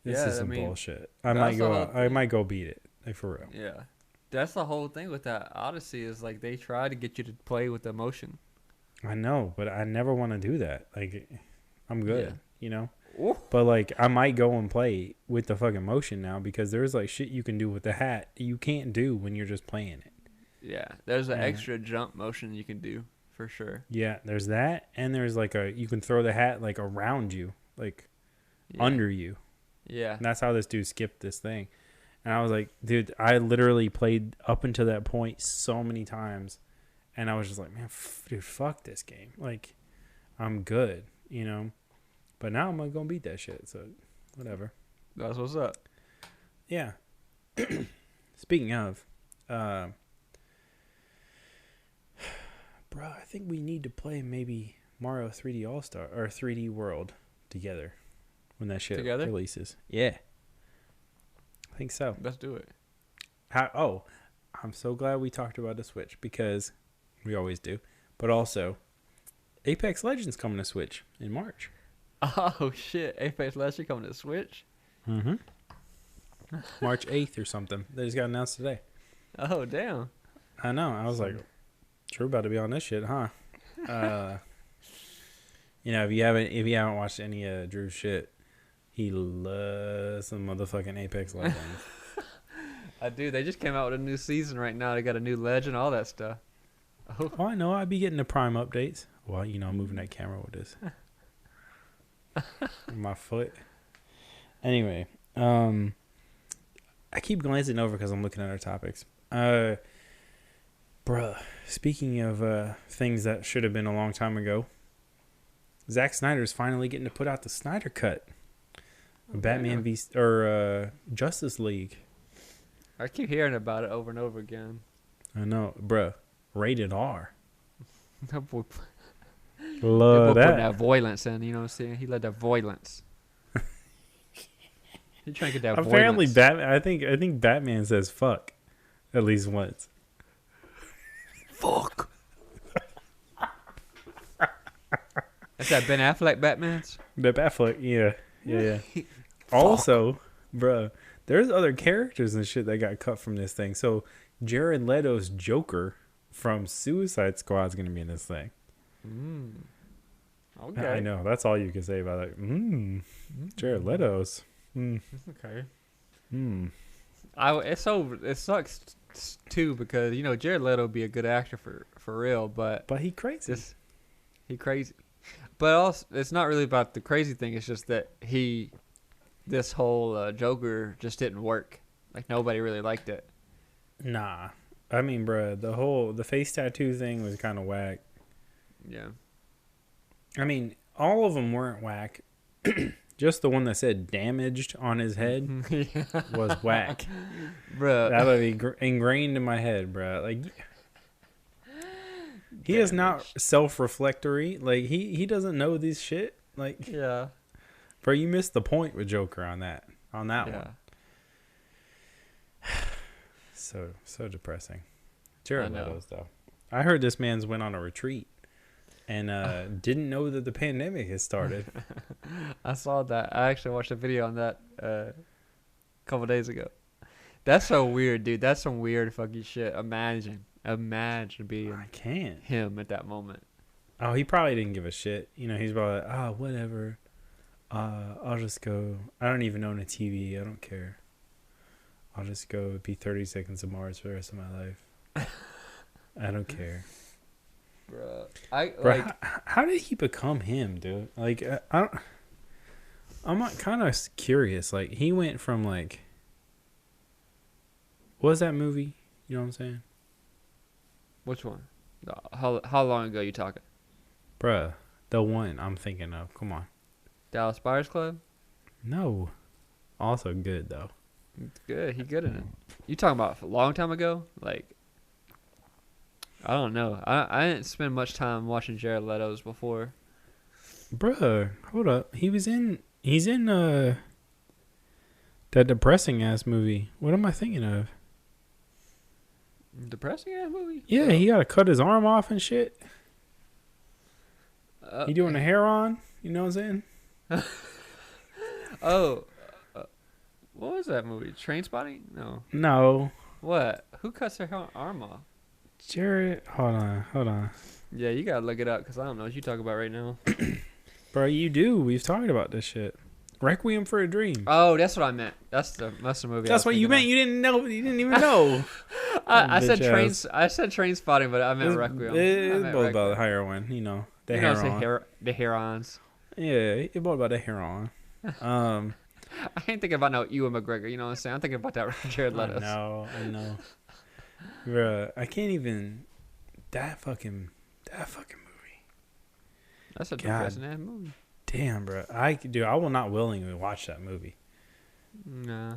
this is some bullshit. I might go beat it, like for real. Yeah, that's the whole thing with that Odyssey is like they try to get you to play with emotion. I know, but I never want to do that. Like, I'm good, Ooh. But like, I might go and play with the fucking motion now because there's like shit you can do with the hat you can't do when you're just playing it. Yeah, there's an extra jump motion you can do for sure. Yeah, there's that, and there's like you can throw the hat like around you, like under you. Yeah, and that's how this dude skipped this thing. And I was like, dude, I literally played up until that point so many times, and I was just like, man, dude, fuck this game. Like, I'm good, But now I'm gonna beat that shit. So, whatever. That's what's up. Yeah. Speaking of, bro, I think we need to play maybe Mario 3D All-Star or 3D World together when that shit releases. Yeah. I think so. Let's do it. I'm so glad we talked about the Switch because we always do. But also, Apex Legends coming to Switch in March. Oh shit! Apex Legends coming to Switch. Mm-hmm. March 8th or something. They just got announced today. Oh damn! I know. I was like, Drew about to be on this shit, huh? If you haven't watched any of Drew's shit, he loves some motherfucking Apex Legends. I do. They just came out with a new season right now. They got a new legend, all that stuff. Oh, I know. I'd be getting the Prime updates. Well, I'm moving that camera with this. My foot. Anyway, I keep glancing over because I'm looking at our topics. Bruh, speaking of things that should have been a long time ago, Zack Snyder's finally getting to put out the Snyder Cut. Batman Justice League. I keep hearing about it over and over again. I know, bruh. Rated R. That boy Love putting that. that violence in, you know what I'm saying? He let that violence. He trying to get that Apparently, violence. Batman. I think Batman says fuck at least once. Fuck. That's that Ben Affleck Batman's? Ben Affleck, yeah. Also, bruh, there's other characters and shit that got cut from this thing. So Jared Leto's Joker from Suicide Squad is gonna be in this thing. Okay. I know. That's all you can say about it. Jared Leto's. Okay. It sucks too because Jared Leto would be a good actor for real, but he crazy. He crazy. But also, it's not really about the crazy thing. It's just that this whole Joker just didn't work. Like nobody really liked it. Nah, I mean, bruh, the face tattoo thing was kind of whack. Yeah. I mean, all of them weren't whack. Just the one that said "damaged" on his head was whack, bruh. That would be ingrained in my head, bruh. Like, he is not self-reflectory. Like, he doesn't know this shit. Like, yeah, bro, you missed the point with Joker on that one. So depressing. Jared Leto's though. I heard this man's went on a retreat and didn't know that the pandemic had started. I saw that. I actually watched a video on that a couple days ago. That's so weird, dude. That's some weird fucking shit. Imagine being him at that moment. Oh, he probably didn't give a shit. He's probably like, whatever. I'll just go. I don't even own a TV. I don't care. I'll just go be 30 Seconds of Mars for the rest of my life. I don't care. Bruh, How did he become him, dude? Like, I don't. I'm kind of curious. Like, he went from like, what was that movie? You know what I'm saying? which one? How long ago you talking? Bruh, the one I'm thinking of. Come on. Dallas Buyers Club? No. Also good though. It's good. He good in it. You talking about a long time ago? Like, I don't know. I didn't spend much time watching Jared Leto's before. Bruh, hold up. He's in that depressing ass movie. What am I thinking of? Depressing ass movie? Yeah, he got to cut his arm off and shit. He doing a hair on. You know what I'm saying? Oh, what was that movie? Train Spotting? No. No. What? Who cuts their arm off? Jared, hold on. Yeah, you gotta look it up because I don't know what you talk about right now. Bro, you do. We've talked about this shit. Requiem for a Dream. Oh, that's what I meant. That's the movie. That's what you meant. You didn't know. You didn't even know. I said Train Spotting, but I meant Requiem. It's both about heroin. You know the heroin. The herons. Yeah, it's both about the heroin. I ain't thinking about no Ewan McGregor. You know what I'm saying? I'm thinking about that Jared Leto. I know. Bruh, I can't even. That fucking movie. That's a depressing ass movie. Damn, bro. I will not willingly watch that movie. Nah.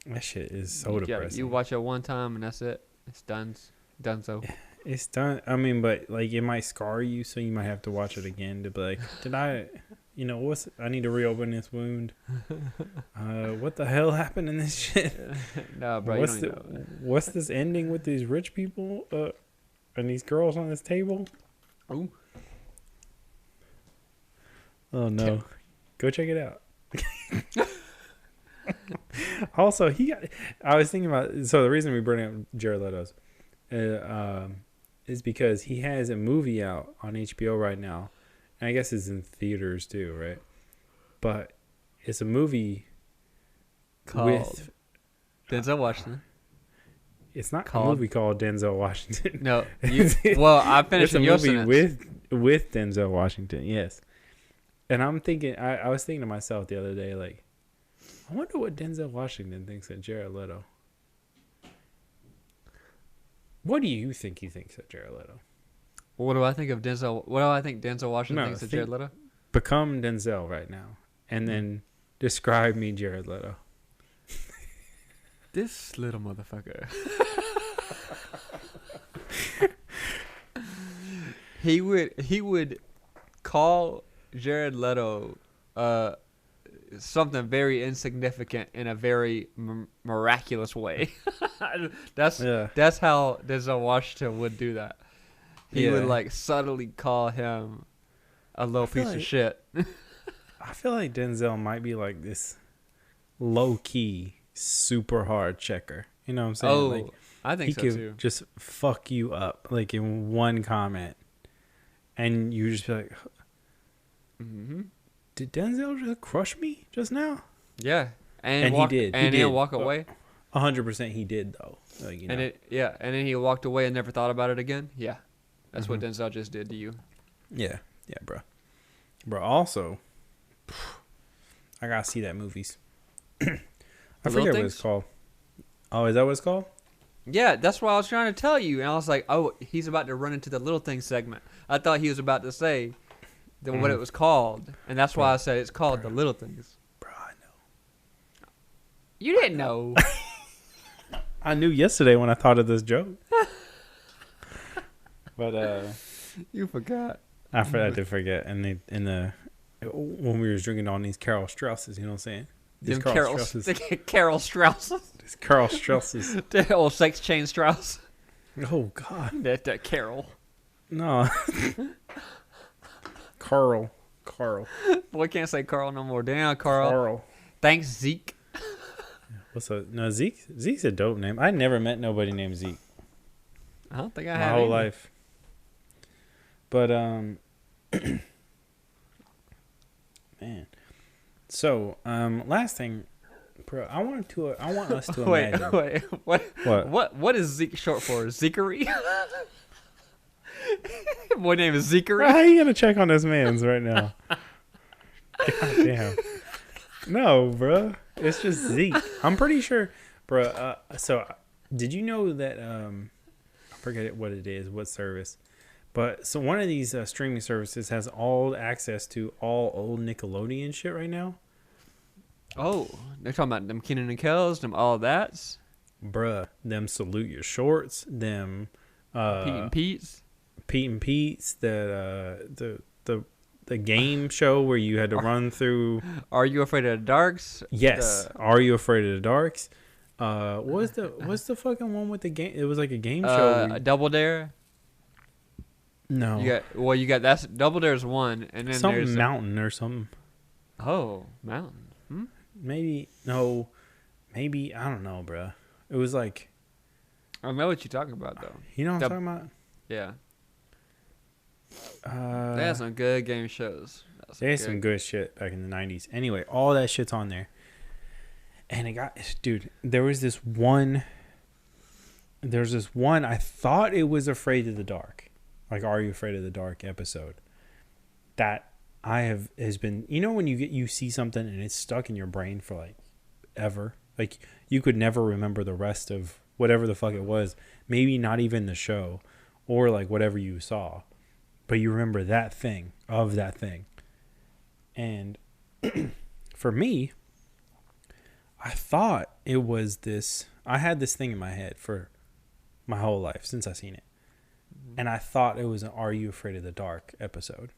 That shit is so depressing. You watch it one time and that's it. It's done. Donezo. It's done. I mean, but like it might scar you, so you might have to watch it again to be like, did I, I need to reopen this wound. What the hell happened in this shit? No, bro. What's this ending with these rich people and these girls on this table? Ooh. Oh no. Go check it out. Also, I was thinking about, so the reason we bring up Jared Leto's is because he has a movie out on HBO right now. And I guess it's in theaters too, right? But it's a movie called Denzel Washington. It's not a movie called Denzel Washington. No. I finished it's a movie with Denzel Washington, yes. And I'm thinking, I was thinking to myself the other day, like, I wonder what Denzel Washington thinks of Jared Leto. What do you think he thinks of Jared Leto? What do I think of Denzel? What do I think Denzel Washington thinks of Jared Leto? Become Denzel right now, and then describe me Jared Leto. This little motherfucker. He would call Jared Leto something very insignificant in a very miraculous way. That's how Denzel Washington would do that. He would like subtly call him a little piece of shit. I feel like Denzel might be like this low key, super hard checker. You know what I'm saying? Oh, like, I think so too. He could just fuck you up like in one comment, and you just be like, did Denzel just crush me just now? Yeah, and he did. And he'll walk away. 100% he did though. Like, and then he walked away and never thought about it again. Yeah, that's what Denzel just did to you. Yeah, bro. Also, I gotta see that movies. I forget what it's called. Oh, is that what it's called? Yeah, that's what I was trying to tell you, and I was like, oh, he's about to run into the little things segment. I thought he was about to say what it was called, and that's why I said it's called The Little Things. Bro, I know. You didn't know. I knew yesterday when I thought of this joke. But you forgot. I did forget. And when we were drinking on these Karl Strausses, you know what I'm saying? These Karl Strausses. Karl Strausses. These Karl Strausses. The old sex chain Strauss. Oh God. That Carol. No. Carl. Boy, can't say Carl no more. Damn, Carl. Carl. Thanks, Zeke. What's up? No, Zeke's a dope name. I never met nobody named Zeke. I don't think I have my whole life. But man. So last thing. Bro, I want us to Wait, imagine. wait, What? what is Zeke short for? Zekery? Boy name is Zekery. How are you gonna check on this man's right now? God damn. No, bro. It's just Zeke. I'm pretty sure, bro. So, did you know that? I forget what it is, what service, but so one of these streaming services has all access to all old Nickelodeon shit right now. Oh, they're talking about them Kenan and Kells, them all that's. Bruh, them Salute Your Shorts, them Pete and Pete's. Pete and Pete's, the game show where you had to run through. Are You Afraid of the Darks? Yes. Are You Afraid of the Darks? What's the fucking one with the game? It was like a game show. Double Dare. No. You got that's Double Dare's one, and then something there's mountain or something. Oh, Mountain. Maybe no. Maybe I don't know, bruh. It was like. I know what you're talking about though. You know what I'm talking about? Yeah. They had some good game shows. They had some good shit back in the 90s. Anyway, all that shit's on there. And it got, dude, there's this one, I thought it was Afraid of the Dark. Like, Are You Afraid of the Dark episode. That has been, you know when you see something and it's stuck in your brain for like ever? Like, you could never remember the rest of whatever the fuck it was. Maybe not even the show or like whatever you saw. But you remember that thing. And for me, I thought it was this. I had this thing in my head for my whole life since I seen it. And I thought it was an Are You Afraid of the Dark episode.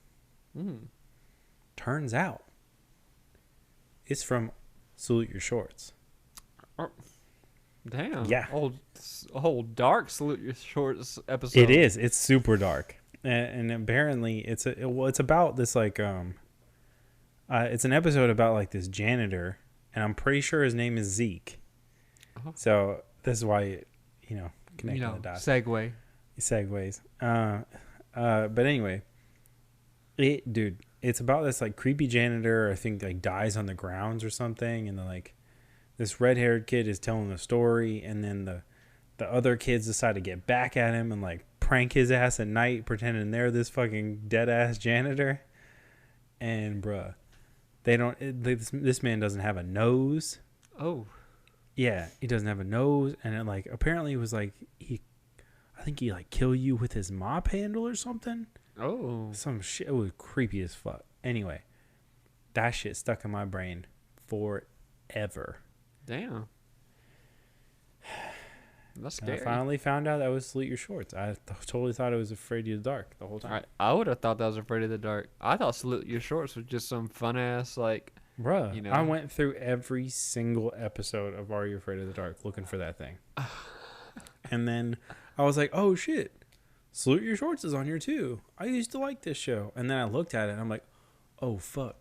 Turns out it's from Salute Your Shorts. Oh, damn. Yeah. Old dark Salute Your Shorts episode. It is. It's super dark. And apparently it's about this like it's an episode about like this janitor, and I'm pretty sure his name is Zeke. So this is why connecting the dots. Segues. But anyway, it's about this like creepy janitor. I think like dies on the grounds or something, and then like this red-haired kid is telling the story, and then the other kids decide to get back at him and like prank his ass at night, pretending they're this fucking dead ass janitor. And bruh, this man doesn't have a nose. Oh, yeah, he doesn't have a nose, and it like apparently it was like I think he like kill you with his mop handle or something. Oh, some shit. It was creepy as fuck. Anyway, that shit stuck in my brain forever. Damn. That's scary. I finally found out that was Salute Your Shorts. I totally thought it was Afraid of the Dark the whole time. I would have thought that was Afraid of the Dark. I thought Salute Your Shorts was just some fun ass like. Bruh, I went through every single episode of Are You Afraid of the Dark looking for that thing. And then I was like, oh shit, Salute Your Shorts is on here too. I used to like this show. And then I looked at it and I'm like, oh fuck.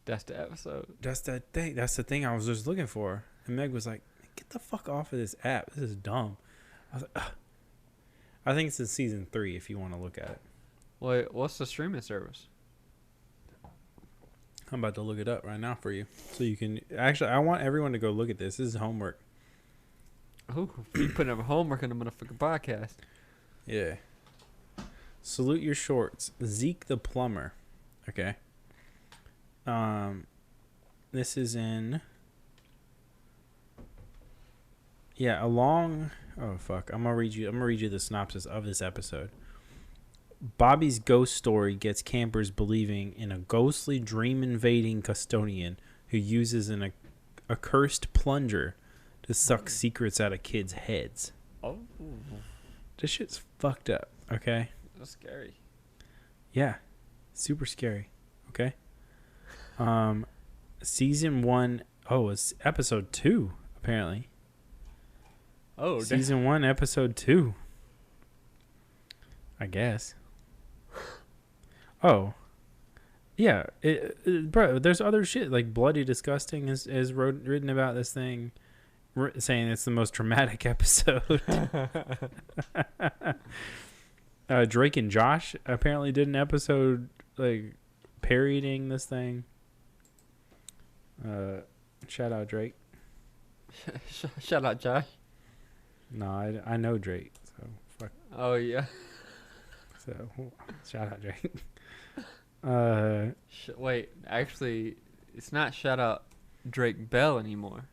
That's the episode. That's that thing. That's the thing I was just looking for. And Meg was like, get the fuck off of this app. This is dumb. I was like, ugh. I think it's in season 3 if you want to look at it. Wait, what's the streaming service? I'm about to look it up right now for you. So you can... Actually, I want everyone to go look at this. This is homework. Oh, you putting up homework on the motherfucking podcast. Yeah. Salute Your Shorts. Zeke the Plumber. Okay. This is in... Yeah, oh fuck. I'm gonna read you the synopsis of this episode. Bobby's ghost story gets campers believing in a ghostly dream-invading custodian who uses an accursed plunger to suck secrets out of kids' heads. Oh. This shit's fucked up, okay? That's scary. Yeah. Super scary. Okay? Season 1... Oh, it's episode 2, apparently. Oh, Season 1, episode 2. I guess. Oh. Yeah. Bro, there's other shit. Like Bloody Disgusting is written about this thing, saying it's the most traumatic episode. Drake and Josh apparently did an episode like parodying this thing. Shout out Drake. Shout out, Josh. No, I know Drake, so fuck. Oh yeah. So shout out Drake. Wait, actually, it's not shout out Drake Bell anymore.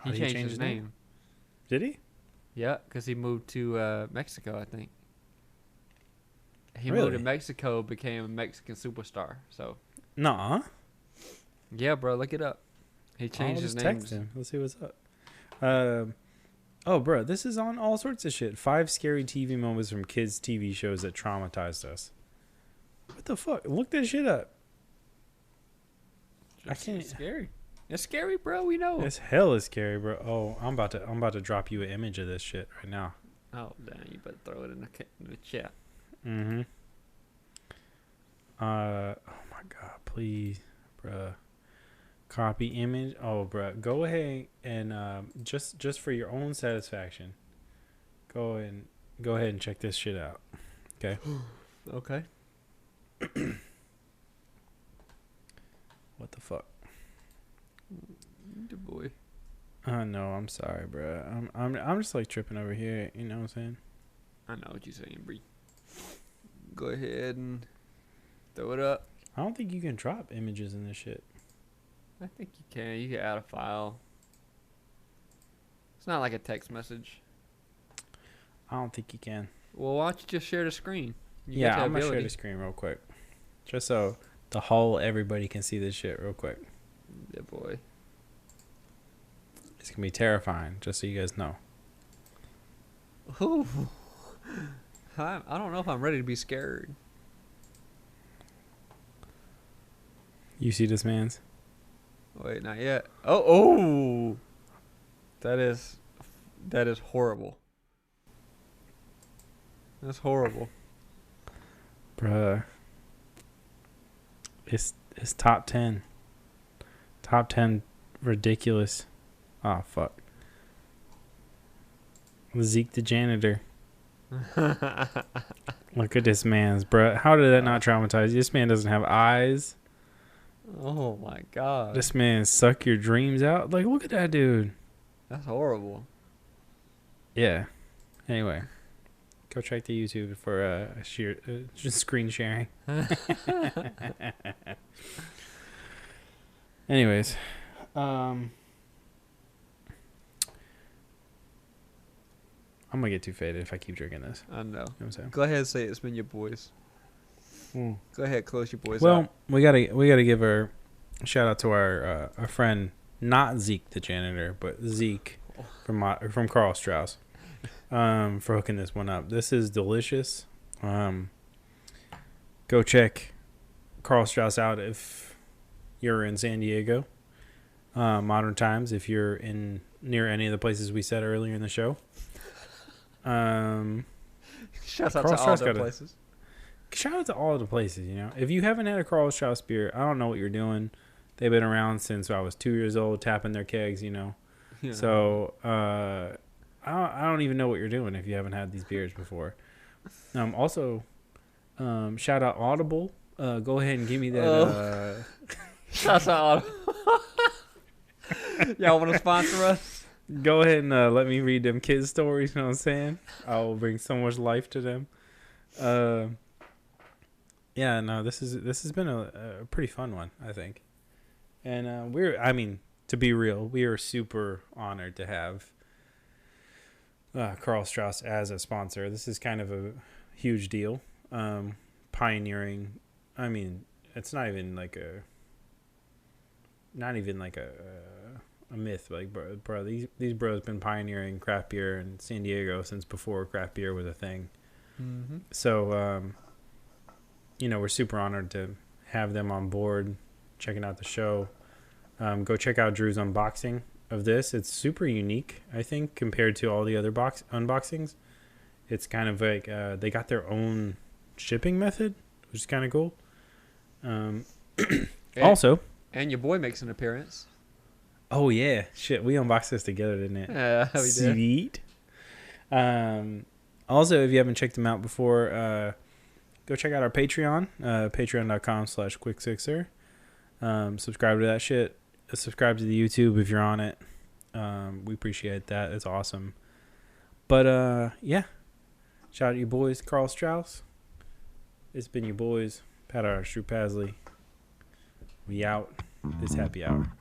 He changed his name. Did he? Yeah, because he moved to Mexico, I think. He Really? moved to Mexico, became a Mexican superstar. So. Nuh-uh. Yeah, bro, look it up. He changed his name. Text him. Let's see what's up. Oh, bro, this is on all sorts of shit. 5 scary TV moments from kids' TV shows that traumatized us. What the fuck? Look that shit up. I can't. It's scary. It's scary, bro. We know. It's hella scary, bro. Oh, I'm about to drop you an image of this shit right now. Oh, damn! You better throw it in the chat. Mm-hmm. Oh my god, please, bruh. Copy image. Oh, bruh. Go ahead and just for your own satisfaction, go ahead and check this shit out. Okay. Okay. What the fuck? Good boy. No, I'm sorry, bruh. I'm just like tripping over here. You know what I'm saying? I know what you're saying, Bree. Go ahead and throw it up. I don't think you can drop images in this shit. I think you can. You can add a file. It's not like a text message. I don't think you can. Well, why don't you just share the screen? Yeah, I'm gonna share the screen real quick, just so the whole everybody can see this shit real quick. Yeah, boy. It's gonna be terrifying, just so you guys know. Ooh. I don't know if I'm ready to be scared. You see this man's? Wait, not yet. Oh! That is horrible. That's horrible. Bruh. It's top 10. Top 10 ridiculous. Oh, fuck. Zeke the janitor. Look at this man's, bruh. How did that not traumatize you? This man doesn't have eyes. Oh my god. This man suck your dreams out. Like, look at that dude. That's horrible. Yeah. Anyway. Go check the YouTube for just screen sharing. Anyways, I'm gonna get too faded if I keep drinking this. I know. You know what I'm saying? Go ahead and say it's been your boys. Go ahead, close your boys Well, out. we gotta give a shout out to our friend, not Zeke the janitor, but Zeke from Karl Strauss. For hooking this one up. This is delicious. Go check Karl Strauss out if you're in San Diego. Modern Times if you're in near any of the places we said earlier in the show. Shout out to all the places. Shout out to all the places, you know. If you haven't had a Karl Strauss beer, I don't know what you're doing. They've been around since I was 2 years old, tapping their kegs, you know. Yeah. So, I don't even know what you're doing if you haven't had these beers before. Also, shout out Audible. Go ahead and give me that. Shout out Audible. Y'all want to sponsor us? Go ahead and let me read them kids' stories. You know what I'm saying? I will bring so much life to them. Yeah, no, this has been a pretty fun one, I think. And to be real, we are super honored to have Karl Strauss as a sponsor. This is kind of a huge deal. Pioneering. I mean, it's not even like a myth. Like, bro, these bros been pioneering craft beer in San Diego since before craft beer was a thing. Mm-hmm. So, we're super honored to have them on board, checking out the show. Go check out Drew's unboxing of this. It's super unique, I think, compared to all the other unboxings. It's kind of like they got their own shipping method, which is kind of cool. Also, and your boy makes an appearance. Oh yeah, shit, we unboxed this together, didn't it? Yeah, we did. Sweet. Also, if you haven't checked them out before, go check out our Patreon, patreon.com/quicksixer. Subscribe to that shit. Subscribe to the YouTube if you're on it. We appreciate that. It's awesome. But yeah. Shout out to you boys, Karl Strauss. It's been your boys, Pat Archer, Pasley. We out. This happy hour.